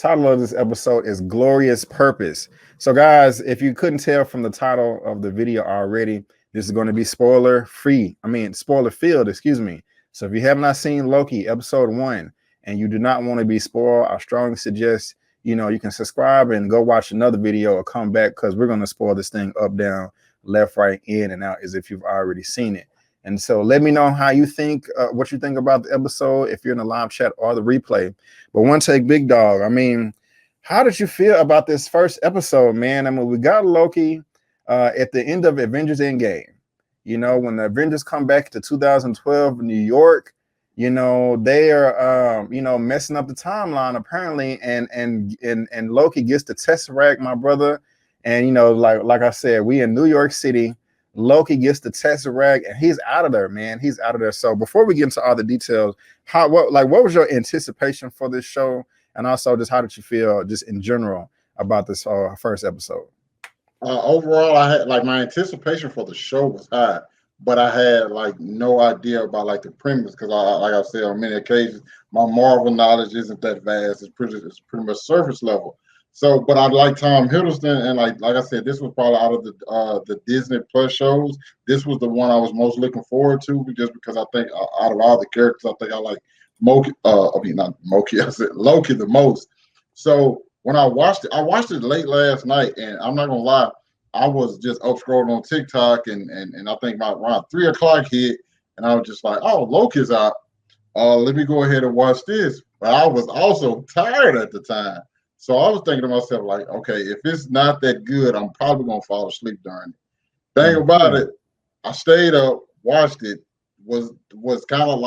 title of this episode is Glorious Purpose. So, guys, if you couldn't tell from the title of the video already, this is going to be spoiler free. Spoiler filled, excuse me. So if you have not seen Loki episode 1 and you do not want to be spoiled, I strongly suggest, you can subscribe and go watch another video or come back, because we're going to spoil this thing up, down, left, right, in, and out as if you've already seen it. And so let me know how you think, what you think about the episode, if you're in the live chat or the replay. But One Take Big Dog, how did you feel about this first episode, man? We got Loki at the end of Avengers Endgame. When the Avengers come back to 2012 New York, they are messing up the timeline apparently, and Loki gets the Tesseract, my brother. And like I said, we in New York City. Loki gets the Tesseract and he's out of there, man. He's out of there. So before we get into all the details, what was your anticipation for this show? And also just how did you feel just in general about this first episode? Overall, I had my anticipation for the show was high, but I had no idea about the premise, because like I said on many occasions, my Marvel knowledge isn't that vast. It's pretty much surface level. So, but I like Tom Hiddleston, and like I said, this was probably out of the Disney Plus shows, this was the one I was most looking forward to, just because I think out of all the characters, I think I like Loki the most. So when I watched it late last night, and I'm not gonna lie, I was just up scrolling on TikTok, and I think around 3 o'clock hit, and I was just like, oh, Loki's out. Let me go ahead and watch this. But I was also tired at the time. So I was thinking to myself, okay, if it's not that good, I'm probably gonna fall asleep during it. Thing about it, I stayed up, watched it, was kind of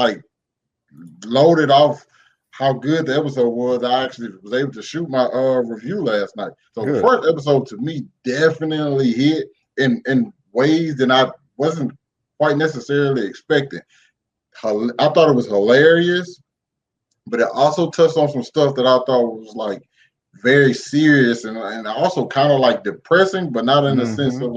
loaded off how good the episode was. I actually was able to shoot my review last night. So the first episode to me definitely hit in ways that I wasn't quite necessarily expecting. I thought it was hilarious, but it also touched on some stuff that I thought was very serious and also kind of depressing, but not in the sense of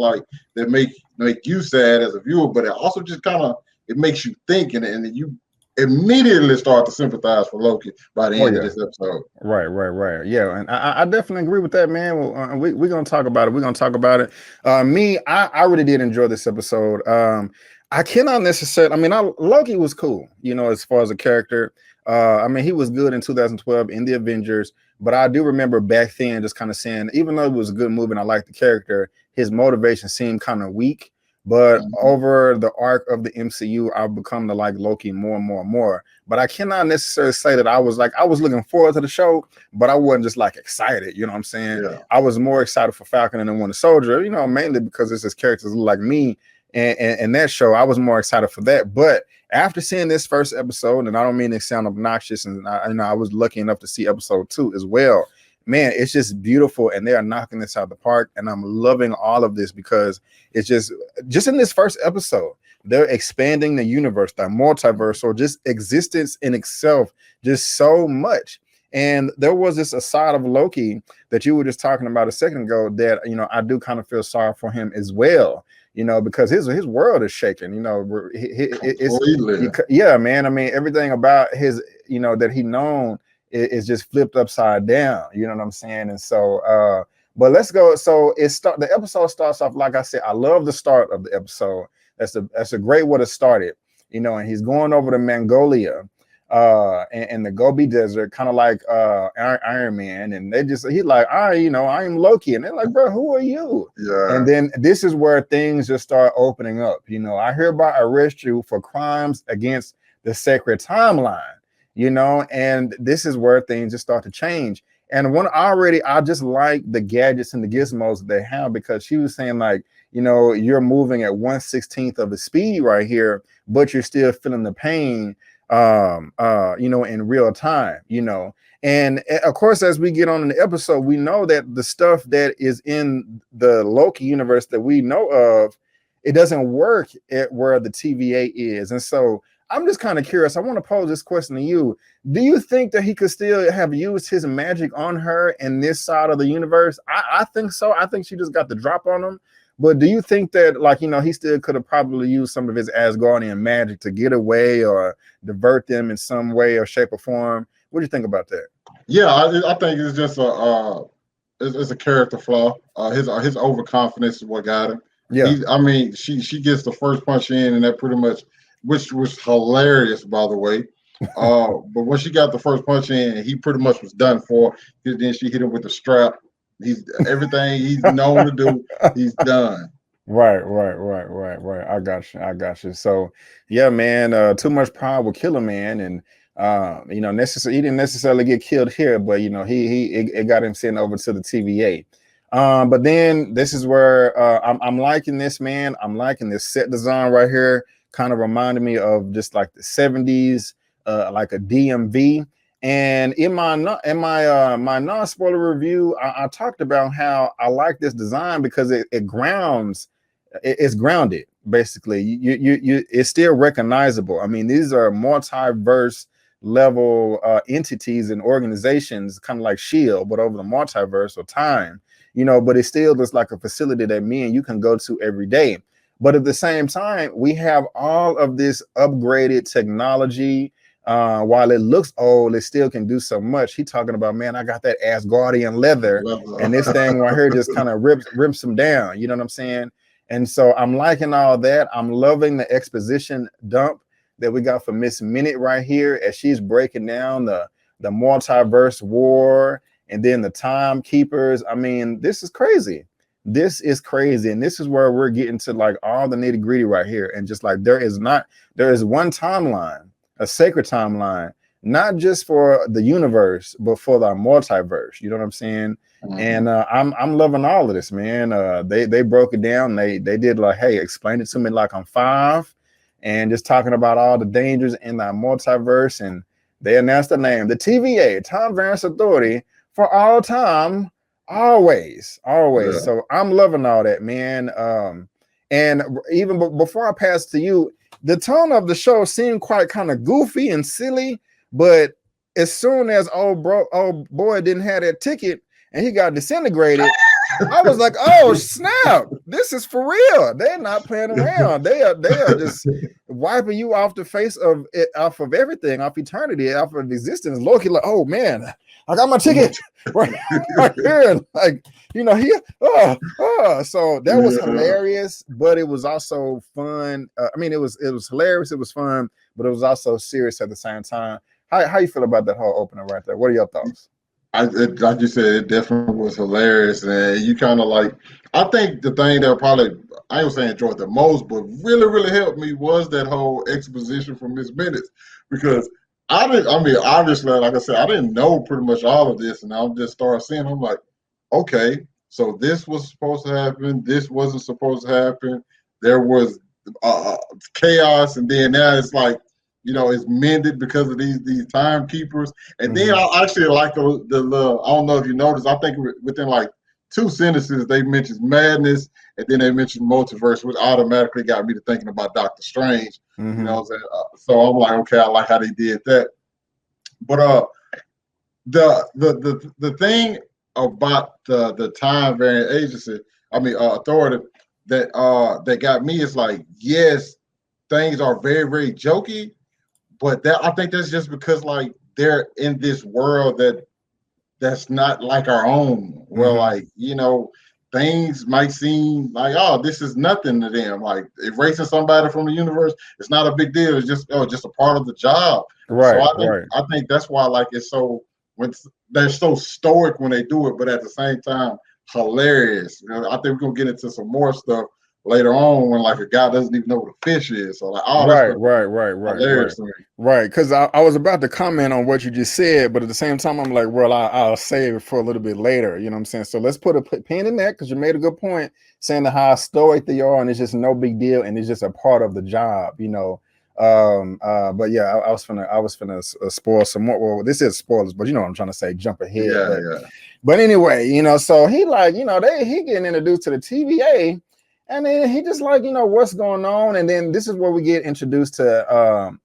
that make you sad as a viewer, but it also just it makes you think, and you immediately start to sympathize for Loki by the end of this episode. Right. Yeah, and I definitely agree with that, man. Well, we're gonna talk about it. I really did enjoy this episode. I cannot necessarily. Loki was cool, as far as a character. He was good in 2012 in the Avengers, but I do remember back then just kind of saying, even though it was a good movie and I liked the character, his motivation seemed kind of weak. But over the arc of the MCU, I've become to like Loki more and more and more. But I cannot necessarily say that I was looking forward to the show, but I wasn't just excited. You know what I'm saying? Yeah. I was more excited for Falcon and the Winter Soldier, mainly because it's his characters look like me. And that show, I was more excited for that. But after seeing this first episode, and I don't mean to sound obnoxious, and I was lucky enough to see episode 2 as well. Man, it's just beautiful, and they are knocking this out of the park, and I'm loving all of this because it's just in this first episode, they're expanding the universe, the multiverse, or just existence in itself, just so much. And there was this aside of Loki that you were just talking about a second ago that I do kind of feel sorry for him as well. Because his world is shaking. Yeah, man. Everything about his, that he known is just flipped upside down. You know what I'm saying? And so, but let's go. So the episode starts off, like I said, I love the start of the episode. That's a great way to start it. And he's going over to Mongolia, and the Gobi Desert, kind of like Iron Man, and he's like, I am Loki, and they're like, bro, who are you? Yeah. And then this is where things just start opening up. I hereby arrest you for crimes against the sacred timeline. And this is where things just start to change. And I just like the gadgets and the gizmos that they have, because she was saying you're moving at 1/16 of the speed right here, but you're still feeling the pain in real time, and of course, as we get on in the episode, we know that the stuff that is in the Loki universe that we know of, it doesn't work at where the TVA is. And so I'm just kind of curious. I want to pose this question to you. Do you think that he could still have used his magic on her in this side of the universe? I think so. I think she just got the drop on him. But do you think that, he still could have probably used some of his Asgardian magic to get away or divert them in some way or shape or form? What do you think about that? Yeah, I think it's just it's a character flaw. His overconfidence is what got him. Yeah. I mean, she gets the first punch in, and that pretty much, which was hilarious, by the way. But when she got the first punch in, he pretty much was done for. Then she hit him with the strap. He's everything he's known to do. He's done. Right. I got you. I got you. So, yeah, man. Too much power will kill a man, and you know, he didn't necessarily get killed here, but you know, it got him sent over to the TVA. But then this is where I'm liking this, man. I'm liking this set design right here. Kind of reminded me of just like the 70s, like a DMV. And in my non-spoiler review, I talked about how I like this design because it grounds, it's grounded. Basically, it's still recognizable. I mean, these are multiverse level entities and organizations, kind of like Shield, but over the multiverse or time. You know, but it still looks like a facility that me and you can go to every day. But at the same time, we have all of this upgraded technology. While it looks old, it still can do so much. He talking about, man, I got that Asgardian leather, and this thing right here just kind of rips them down. You know what I'm saying? And so I'm liking all that. I'm loving the exposition dump that we got for Miss Minute right here as she's breaking down the multiverse war and then the timekeepers. I mean, this is crazy. This is crazy. And this is where we're getting to like all the nitty gritty right here. And just like there is one timeline, a sacred timeline, not just for the universe, but for the multiverse. You know what I'm saying? Mm-hmm. And I'm loving all of this, man. They broke it down. They did like, hey, explain it to me like I'm 5, and just talking about all the dangers in the multiverse. And they announced the name, the TVA, Time Variance Authority, for all time, always. Yeah. So I'm loving all that, man. And even before I pass to you, the tone of the show seemed quite kind of goofy and silly, but as soon as old boy didn't have that ticket and he got disintegrated, I was like, oh snap, this is for real. They're not playing around. They are just wiping you off the face of it, off of everything, off eternity, off of existence. Loki, like, oh man, I got my ticket right here. Like, you know, so that was hilarious, but it was also fun. I mean, it was hilarious, it was fun, but it was also serious at the same time. How you feel about that whole opener right there? What are your thoughts? Like you said, it definitely was hilarious, and you kind of like. I think the thing that probably I ain't saying enjoyed the most, but really helped me was that whole exposition from Miss Minutes, because I didn't. I mean, obviously, like I said, I didn't know pretty much all of this, and I just started seeing. I'm like, okay, so this was supposed to happen. This wasn't supposed to happen. There was chaos, and then now it's like, you know, it's mended because of these timekeepers. And then I actually like the I don't know if you noticed, I think within like 2 sentences they mentioned madness, and then they mentioned multiverse, which automatically got me to thinking about Doctor Strange. You know what I'm saying? So I'm like, okay, I like how they did that. But the thing about the time variant agency, authority, that got me is like, yes, things are very jokey, but that I think that's just because like they're in this world that's not like our own. Where like, you know, things might seem like, oh, this is nothing to them. Like erasing somebody from the universe, it's not a big deal. It's just a part of the job. Right. So I think that's why like it's so, when they're so stoic when they do it, but at the same time hilarious. You know, I think we're gonna get into some more stuff later on when like a guy doesn't even know what a fish is. So like, oh, right. Because I was about to comment on what you just said, but at the same time, I'm like, well, I'll save it for a little bit later. You know what I'm saying? So let's put a pin in that, because you made a good point saying how stoic they are, and it's just no big deal, and it's just a part of the job, you know. But yeah, I was finna spoil some more. Well, this is spoilers, but you know what I'm trying to say, jump ahead. But anyway, you know, so he like, you know, he getting introduced to the TVA. And then he just like, you know, what's going on? And then this is where we get introduced to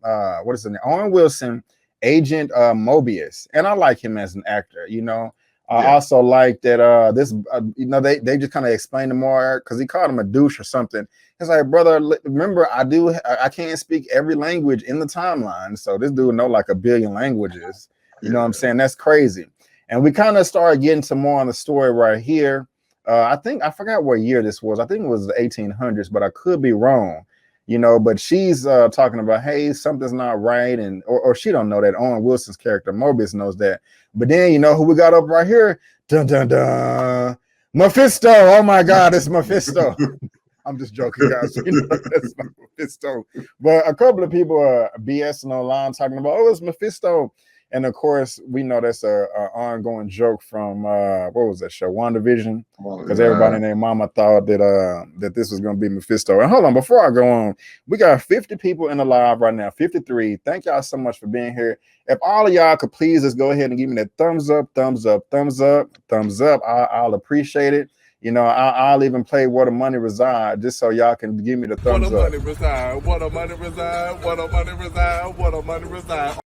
what is it? Owen Wilson, Agent Mobius. And I like him as an actor, you know. I also like that this you know, they just kind of explained it more, because he called him a douche or something. It's like, brother, remember, I can't speak every language in the timeline. So this dude know like a billion languages. You know what I'm saying? That's crazy. And we kind of started getting some more on the story right here. I think I forgot what year this was. I think it was the 1800s, but I could be wrong. You know, but she's talking about, hey, something's not right, and or she don't know that. Owen Wilson's character Mobius knows that. But then you know who we got up right here? Dun dun dun, Mephisto. Oh my God, it's Mephisto. I'm just joking, guys. You know, that's not Mephisto. But a couple of people are BSing online talking about, oh, it's Mephisto. And of course, we know that's a ongoing joke from what was that show, WandaVision? Because everybody and their mama thought that that this was gonna be Mephisto. And hold on, before I go on, we got 50 people in the live right now, 53. Thank y'all so much for being here. If all of y'all could please just go ahead and give me that thumbs up, thumbs up, thumbs up, thumbs up. I'll appreciate it. You know, I'll even play Where the Money Reside just so y'all can give me the thumbs up. Where the money reside, where the money reside, where the money reside, where the money reside.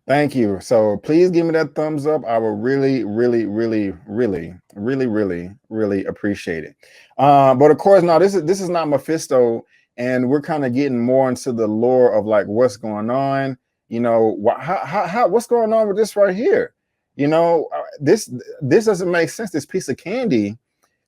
Thank you. So please give me that thumbs up. I will really, really, really, really, really, really, really appreciate it. But of course, now this is not Mephisto, and we're kind of getting more into the lore of like what's going on. You know, what's going on with this right here? You know, this doesn't make sense. This piece of candy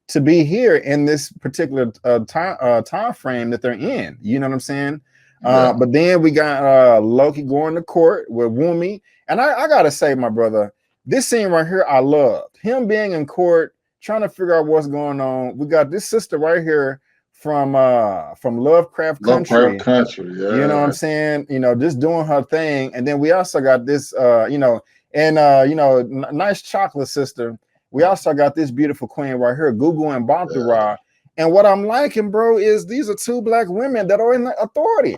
to be here in this particular time frame that they're in. You know what I'm saying? But then we got Loki going to court with Wumi. And I gotta say, my brother, this scene right here, I loved. Him being in court, trying to figure out what's going on. We got this sister right here from Lovecraft Country. Yeah. You know what I'm saying? You know, just doing her thing. And then we also got this nice chocolate sister. We also got this beautiful queen right here, Gugu and Bantara. And what I'm liking, bro, is these are two black women that are in the authority.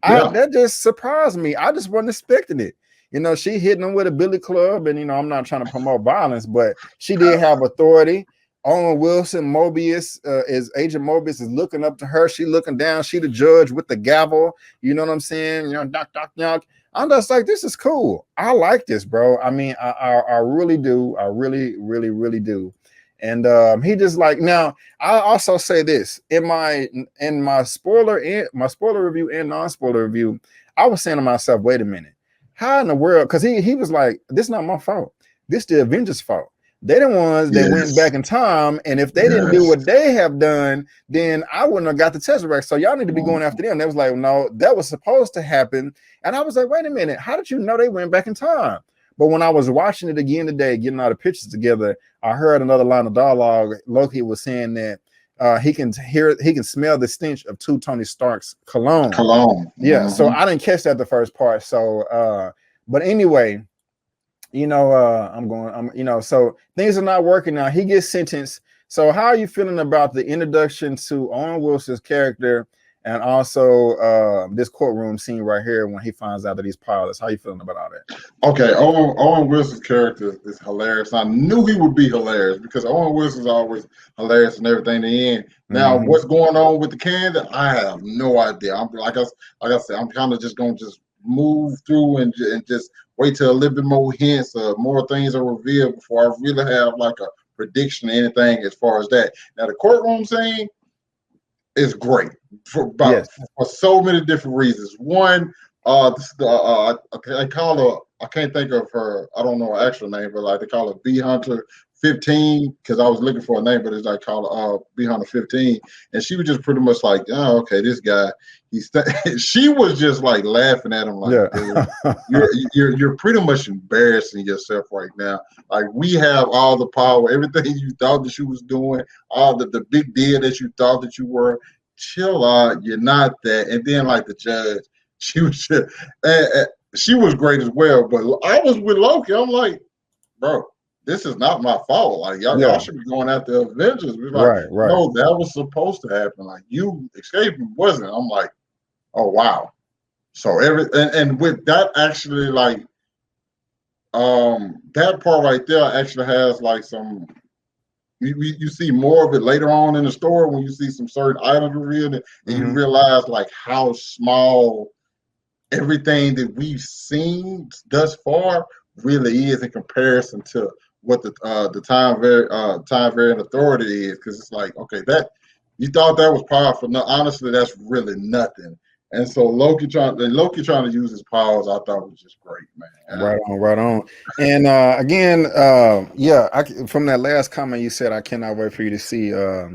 That just surprised me. I just wasn't expecting it. You know, she hitting them with a billy club, and you know, I'm not trying to promote violence, but she did have authority. Owen Wilson, Mobius, Agent Mobius is looking up to her. She looking down. She the judge with the gavel. You know what I'm saying? You know, knock, knock, knock. I'm just like, this is cool. I like this, bro. I mean, I really do. I really, really, really do. And he just like, now I also say this in my spoiler review and non-spoiler review, I was saying to myself, wait a minute, how in the world? Because he was like, this is not my fault. This the Avengers' fault. They're the ones that went back in time, and if they didn't do what they have done, then I wouldn't have got the Tesseract. So y'all need to be going after them. They was like, no, that was supposed to happen. And I was like, wait a minute, how did you know they went back in time? But when I was watching it again today, getting all the pictures together, I heard another line of dialogue. Loki was saying that he can smell the stench of Tony Stark's cologne. Yeah. So I didn't catch that the first part. So, but anyway, you know, so things are not working now. He gets sentenced. So how are you feeling about the introduction to Owen Wilson's character and also this courtroom scene right here when he finds out that he's powerless? How are you feeling about all that? Okay, Owen Wilson's character is hilarious. I knew he would be hilarious because Owen Wilson's always hilarious and everything in the end. Now, what's going on with the candy? I have no idea. I'm like I said, I'm kind of just gonna move through and just wait till a little bit more hints or more things are revealed before I really have like a prediction or anything as far as that. Now, the courtroom scene is great for so many different reasons. One, I call her, I can't think of her, I don't know her actual name, but like they call her B Hunter 15 because I was looking for a name, but it's like called her B Hunter 15, and she was just pretty much like, oh, okay, this guy, she was just like laughing at him like, you're pretty much embarrassing yourself right now. Like, we have all the power, everything you thought that you was doing, all the big deal that you thought that you were. Chill out, you're not that. And then like the judge, she was just, she was great as well. But I was with Loki. I'm like, bro, this is not my fault. Like y'all should be going after Avengers. We're like, no, that was supposed to happen. Like, you escaping wasn't. I'm like, oh wow. So and with that actually, like that part right there actually has like some, you see more of it later on in the story when you see some certain items revealed, and you realize like how small everything that we've seen thus far really is in comparison to what the time variant authority is. Because it's like, okay, that you thought that was powerful. No, honestly, that's really nothing. And so Loki trying to use his powers, I thought was just great, man. Right on, right on. And again, from that last comment you said, I cannot wait for you to see. I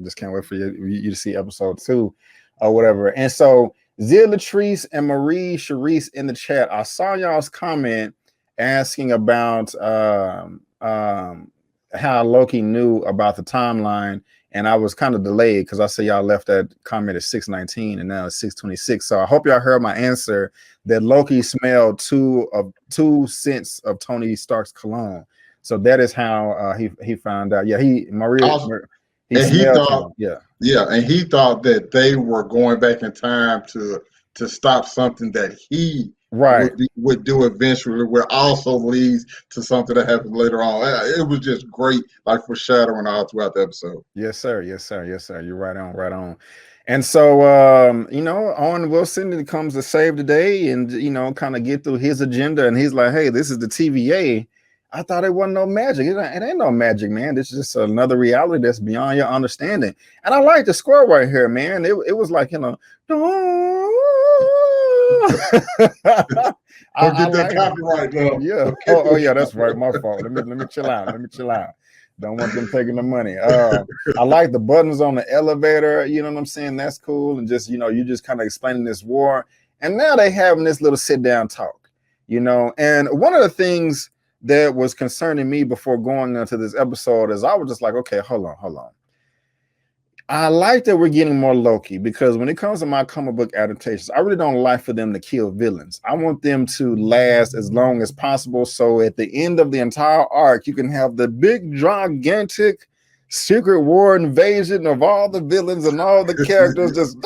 just can't wait for you to see episode 2 or whatever. And so Zia Latrice and Marie Charisse in the chat, I saw y'all's comment asking about how Loki knew about the timeline, and I was kind of delayed because I said y'all left that comment at 6:19 and now it's 6:26. So I hope y'all heard my answer that Loki smelled 2 scents of Tony Stark's cologne. So that is how he found out. Yeah, he smelled him. Yeah, and he thought that they were going back in time to stop something that he would do eventually, where also leads to something that happens later on. It was just great, like foreshadowing all throughout the episode. Yes, sir. Yes, sir. Yes, sir. You're right on, right on. And so, Owen Wilson comes to save the day and, kind of get through his agenda. And he's like, hey, this is the TVA. I thought it wasn't no magic. It ain't no magic, man. This is just another reality that's beyond your understanding. And I like the score right here, man. It was like, Don't get that copyright though. Yeah. Oh, yeah, that's right. My fault. Let me chill out. Don't want them taking the money. I like the buttons on the elevator. You know what I'm saying? That's cool. And just, you just kind of explaining this war. And now they having this little sit down talk, And one of the things that was concerning me before going into this episode is I was just like, okay, hold on. I like that we're getting more Loki, because when it comes to my comic book adaptations, I really don't like for them to kill villains. I want them to last as long as possible. So at the end of the entire arc, you can have the big, gigantic Secret War invasion of all the villains and all the characters just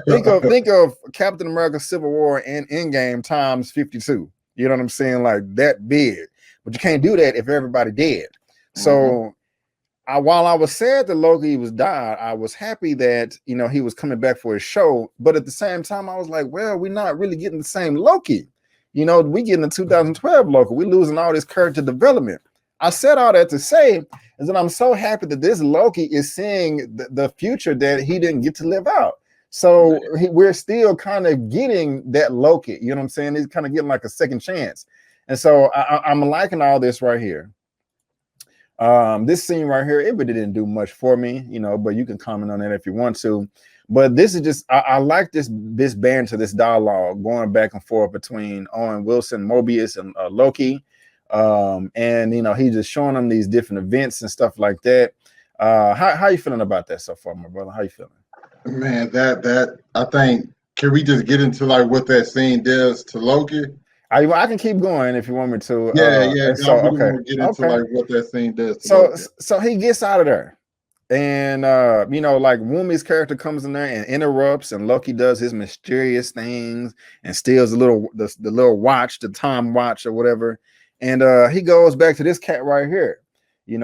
think of Captain America Civil War and Endgame times 52. You know what I'm saying? Like that big. But you can't do that if everybody dead. So while I was sad that Loki was died, I was happy that, he was coming back for his show. But at the same time, I was like, well, we're not really getting the same Loki. We getting the 2012 Loki. We're losing all this character development. I said all that to say is that I'm so happy that this Loki is seeing the future that he didn't get to live out. So we're still kind of getting that Loki. You know what I'm saying? He's kind of getting like a second chance. And so I'm liking all this right here. This scene right here, it really didn't do much for me, but you can comment on that if you want to. But this is just, I like this banter, this dialogue going back and forth between Owen Wilson, Mobius, and Loki. And he's just showing them these different events and stuff like that. How you feeling about that so far, my brother? How you feeling? Man, that I think, can we just get into like what that scene does to Loki? I can keep going if you want me to. Yeah. So, I really want to get into like what that scene does to Loki. Loki. So he gets out of there. And like Wumi's character comes in there and interrupts, and Loki does his mysterious things and steals the little watch, the time watch or whatever. And he goes back to this cat right here.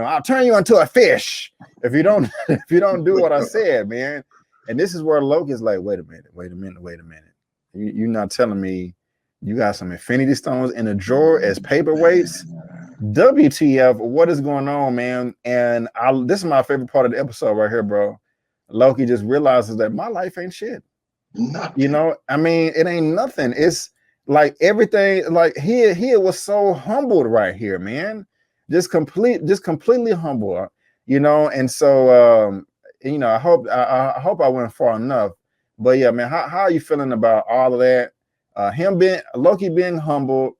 I'll turn you into a fish if you don't do what I said, man. And this is where Loki's like, wait a minute. You're not telling me you got some Infinity Stones in a drawer as paperweights? WTF, what is going on, man? And this is my favorite part of the episode right here, bro. Loki just realizes that my life ain't shit. Nothing. It ain't nothing. It's like everything, like he was so humbled right here, man. Just completely humble, and so I hope I went far enough. But yeah, man, how are you feeling about all of that? Loki being humbled,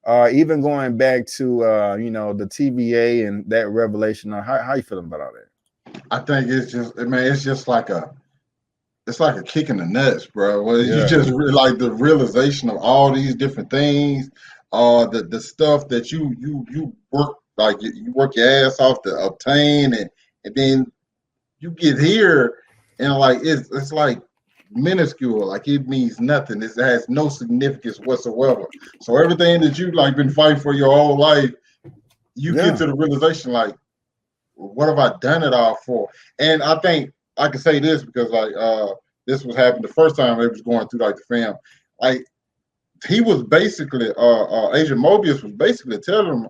even going back to the TVA and that revelation. How you feeling about all that? I think it's just like it's like a kick in the nuts, bro. Well, you just like the realization of all these different things, the stuff that you work, like you work your ass off to obtain, and then you get here and like it's like minuscule, like it means nothing. It has no significance whatsoever. So everything that you like been fighting for your whole life, you get to the realization like, what have I done it all for? And I think I can say this because like this was happening the first time it was going through like the fam. Like he was basically Agent Mobius was basically telling him,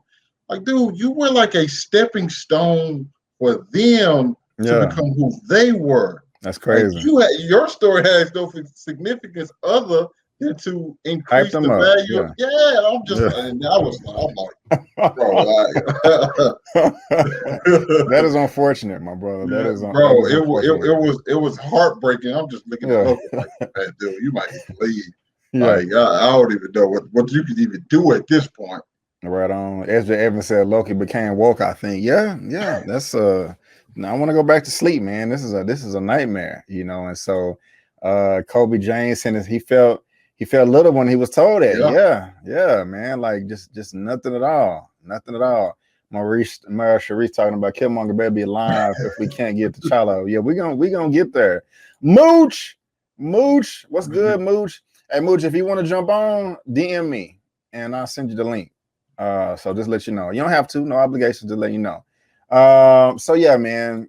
like, dude, you were like a stepping stone for them to become who they were. That's Like crazy. your story has no significance other than to Hype increase them the up. value of. Yeah. Yeah, I'm just, Yeah. and I was like, I'm like, bro, That is unfortunate, my brother. That yeah, is that bro, is unfortunate. it was heartbreaking. I'm just looking at Yeah. Loki like, man, dude, you might need to leave. Yeah. Like, I don't even know what you could even do at this point. Right on. Ezra Evans said Loki became woke. I think. Yeah, yeah. That's now I want to go back to sleep, man. This is a nightmare, you know. And so Kobe James said he felt little when he was told that. Yeah, Yeah, yeah, man. Like just nothing at all. Nothing at all. Maurice Sharice talking about Killmonger better be alive if we can't get to T'Challa. Yeah, we gonna get there. Mooch, what's good, Mooch? Hey, Mooch, if you want to jump on, DM me and I'll send you the link. So just let you know. You don't have to, no obligation, to let you know. So yeah, man,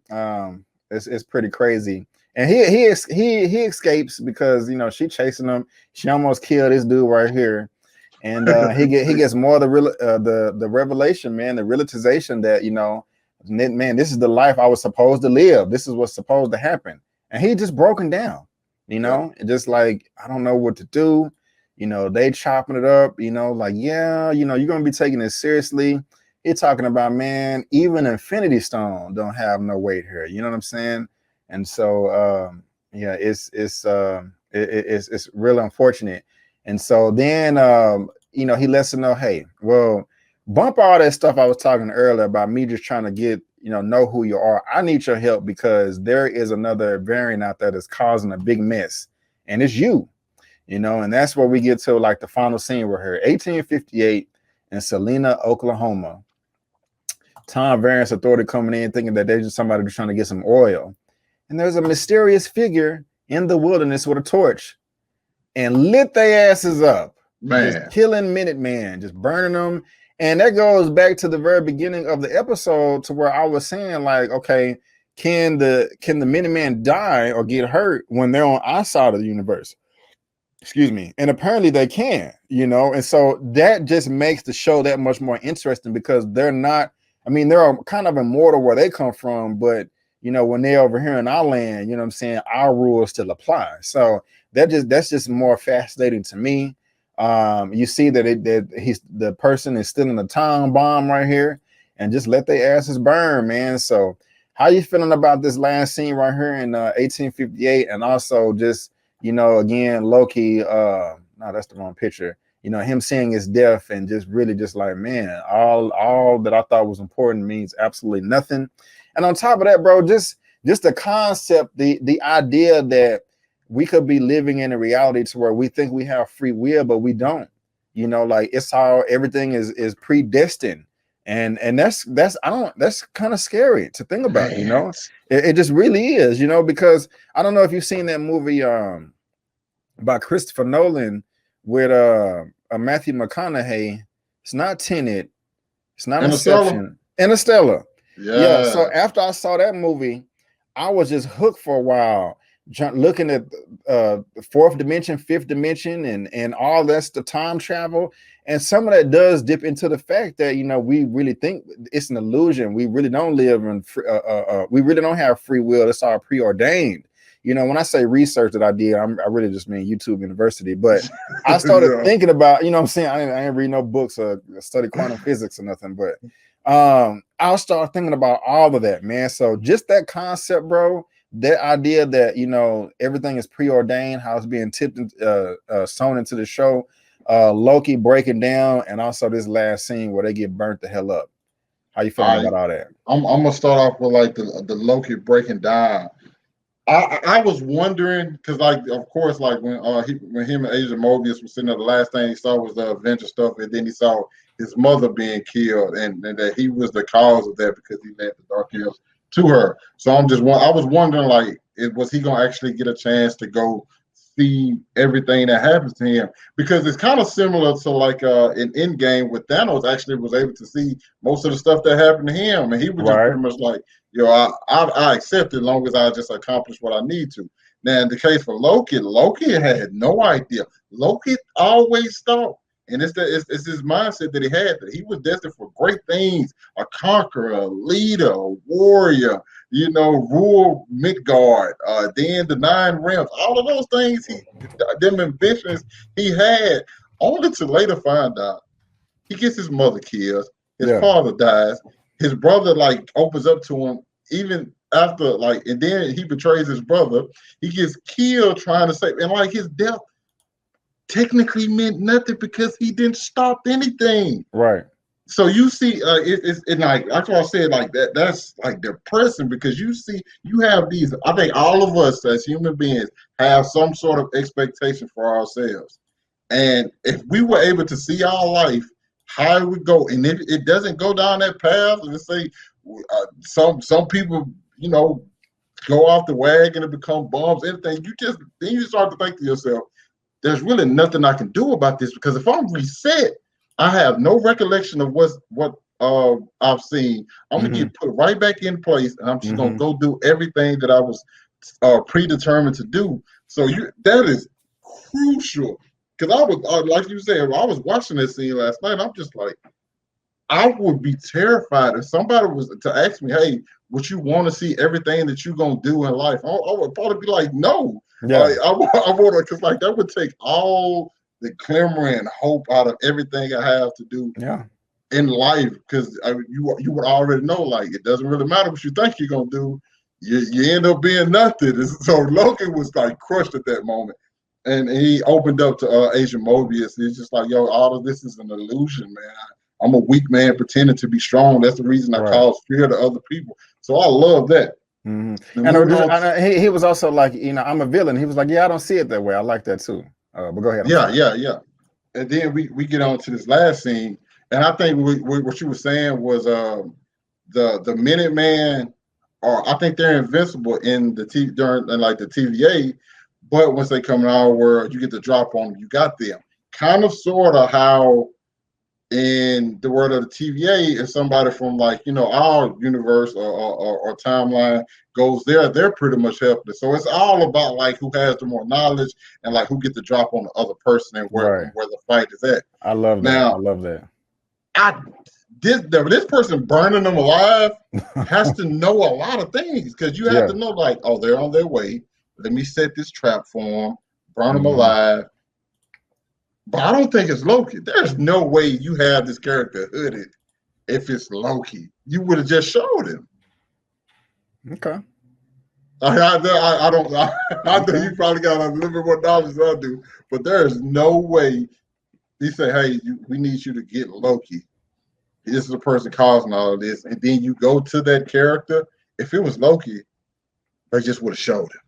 it's pretty crazy. And he escapes because you know she chasing him. She almost killed this dude right here, and he gets more of the revelation, man, the realization that you know, man, this is the life I was supposed to live. This is what's supposed to happen, and he just broken down. You know, just like I don't know what to do. You know, they chopping it up, you know, like, yeah, you know, you're going to be taking this seriously. You're talking about, man, even Infinity Stone don't have no weight here. You know what I'm saying? And so, yeah, it's really unfortunate. And so then, you know, he lets them know, hey, well, bump all that stuff I was talking earlier about me just trying to get, you know who you are. I need your help because there is another variant out there that's causing a big mess. And it's you. You know, and that's where we get to like the final scene. We're here, 1858 in Salina, Oklahoma. Tom Variance Authority coming in thinking that they're just somebody trying to get some oil. And there's a mysterious figure in the wilderness with a torch and lit their asses up. man. Just killing Minutemen, just burning them. And that goes back to the very beginning of the episode to where I was saying, like, okay, can the Minutemen die or get hurt when they're on our side of the universe? Excuse me. And apparently they can, you know, and so that just makes the show that much more interesting because they're not, I mean, they're kind of immortal where they come from, but you know, when they're over here in our land, you know what I'm saying, our rules still apply. So that's just more fascinating to me. You see that the person is still in the time bomb right here and just let their asses burn, man. So how you feeling about this last scene right here in 1858 and also just you know, again, Loki, no, that's the wrong picture. You know, him seeing his death and just really just like, man, all that I thought was important means absolutely nothing. And on top of that, bro, just the concept, the idea that we could be living in a reality to where we think we have free will, but we don't. You know, like it's how everything is predestined. And that's kind of scary to think about, you know. It just really is, you know, because I don't know if you've seen that movie by Christopher Nolan with Matthew McConaughey. It's not Tenet, it's not Inception, Interstellar. Yeah. So after I saw that movie, I was just hooked for a while, looking at the fourth dimension, fifth dimension, and all that's the time travel. And some of that does dip into the fact that, you know, we really think it's an illusion. We really don't live in, we really don't have free will. It's all preordained. You know, when I say research that I did, I really just mean YouTube University. But I started thinking about, you know what I'm saying? I didn't read no books or study quantum physics or nothing. But I'll start thinking about all of that, man. So just that concept, bro, that idea that, you know, everything is preordained, how it's being tipped, sewn into the show. Loki breaking down, and also this last scene where they get burnt the hell up. How you feeling about all that? I'm gonna start off with like the Loki breaking down. I was wondering because, like, of course, like when him and Agent Mobius were sitting there, the last thing he saw was the Avenger stuff, and then he saw his mother being killed, and that he was the cause of that because he led the Dark Elves to her. So I was wondering, like, was he gonna actually get a chance to go see everything that happens to him? Because it's kind of similar to like in Endgame with Thanos actually was able to see most of the stuff that happened to him, and he was just pretty much like, yo, I accept it as long as I just accomplish what I need to. Now in the case for Loki had no idea. Loki always thought And it's this mindset that he had, that he was destined for great things, a conqueror, a leader, a warrior, rule Midgard, then the 9 realms, all of those things, them ambitions he had, only to later find out he gets his mother killed, his father dies, his brother opens up to him even after and then he betrays his brother. He gets killed trying to save, and his death technically meant nothing because he didn't stop anything. Right. So you see, it's that's why I said that's depressing, because you have these. I think all of us as human beings have some sort of expectation for ourselves, and if we were able to see our life how it would go, and if it doesn't go down that path, let's say some people go off the wagon and become bums, everything, then you start to think to yourself, there's really nothing I can do about this, because if I'm reset, I have no recollection of what I've seen. I'm gonna get put right back in place, and I'm just gonna go do everything that I was predetermined to do. So that is crucial, because I was like you said, I was watching this scene last night. I'm just like, I would be terrified if somebody was to ask me, "Hey, would you want to see everything that you're gonna do in life?" I would probably be like, "No." Yeah. I want to, because that would take all the glimmer and hope out of everything I have to do in life, because you would already know, it doesn't really matter what you think you're gonna do, you end up being nothing. So Loki was crushed at that moment, and he opened up to Agent Mobius. He's just like, yo, all of this is an illusion, man. I'm a weak man pretending to be strong. That's the reason I cause fear to other people. So I love that. And he was also like, I'm a villain. He was like, yeah, I don't see it that way. I like that too. But go ahead. Yeah. And then we get on to this last scene, and I think what you were saying was the Minuteman, or I think they're invincible in the during the TVA, but once they come in our world, you get the drop on them. You got them. Kind of sort of how in the world of the TVA, if somebody from our universe or timeline goes there, they're pretty much helpless. So it's all about who has the more knowledge, and who get the drop on the other person, and where the fight is at. I love that. Now, I love that. This person burning them alive has to know a lot of things, because you have to know they're on their way. Let me set this trap for them, burn them alive. But I don't think it's Loki. There's no way you have this character hooded if it's Loki. You would have just showed him. Okay. I don't. I know you probably got a little bit more knowledge than I do, but there is no way he say, "Hey, we need you to get Loki. This is the person causing all of this," and then you go to that character. If it was Loki, they just would have showed him.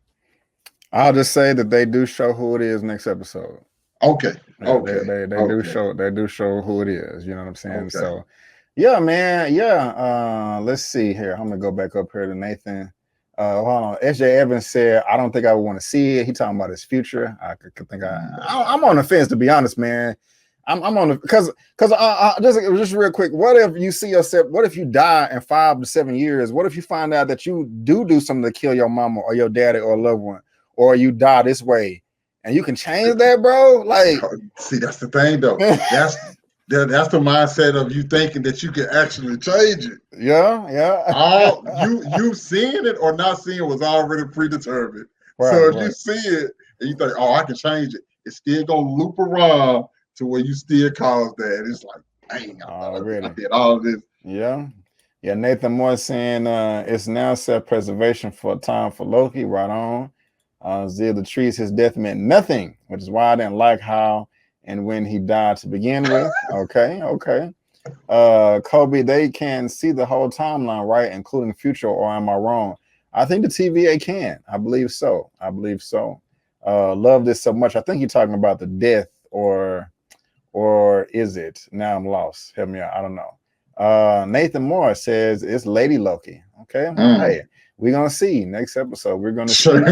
I'll just say that they do show who it is next episode. Okay. They do show who it is. You know what I'm saying? Okay. So, yeah, man. Yeah. Let's see here. I'm gonna go back up here to Nathan. Hold on. SJ Evans said, "I don't think I would want to see it." He talking about his future. I could think I'm on the fence, to be honest, man. I'm on the because just real quick. What if you see yourself? What if you die in 5 to 7 years? What if you find out that you do something to kill your mama or your daddy or a loved one, or you die this way? And you can change that, bro. See, that's the thing, though. That's the mindset of you thinking that you can actually change it. Yeah. All you seeing it or not seeing it was already predetermined. So if you see it and you think, "Oh, I can change it," it's still gonna loop around to where you still cause that. It's like, dang, I did all of this. Yeah. Nathan Moore saying it's now self-preservation for a time for Loki. Right on. Zia Latrice, his death meant nothing, which is why I didn't like how and when he died to begin with. Okay. Kobe, they can see the whole timeline, right? Including future, or am I wrong? I think the TVA can. I believe so. Love this so much. I think you're talking about the death, or is it? Now I'm lost. Help me out. I don't know. Nathan Moore says it's Lady Loki. Okay. Hey. We're gonna see next episode. We're gonna see. Okay.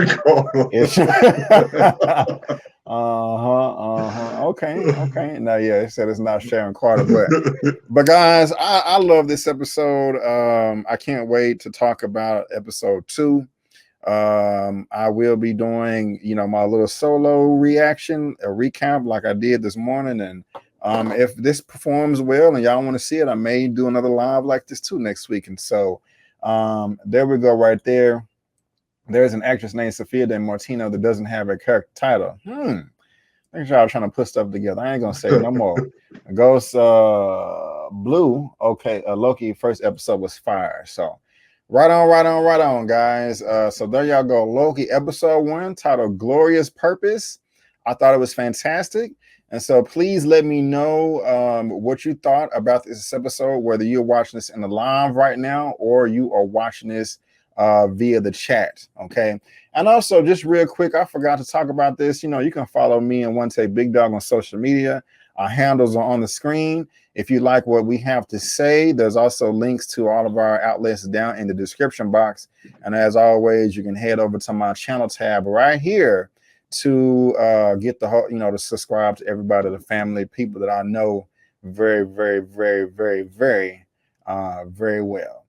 Now, it said it's not Sharon Carter, but guys, I love this episode. I can't wait to talk about episode 2. I will be doing, my little solo reaction, a recap like I did this morning, and If this performs well and y'all want to see it, I may do another live like this too next week. And so there we go right there. There's an actress named Sophia De Martino that doesn't have a character title. I think y'all trying to put stuff together. I ain't gonna say no more. Ghost Blue. Okay, Loki first episode was fire. So right on, guys. So there y'all go. Loki episode 1 titled Glorious Purpose. I thought it was fantastic. And so please let me know what you thought about this episode, whether you're watching this in the live right now or you are watching this via the chat. Okay. And also, just real quick, I forgot to talk about this. You know, you can follow me and OneTakeBigDog on social media. Our handles are on the screen. If you like what we have to say, there's also links to all of our outlets down in the description box. And as always, you can head over to my channel tab right here to get the whole, to subscribe to everybody, the family, people that I know very, very, very, very, very, very well.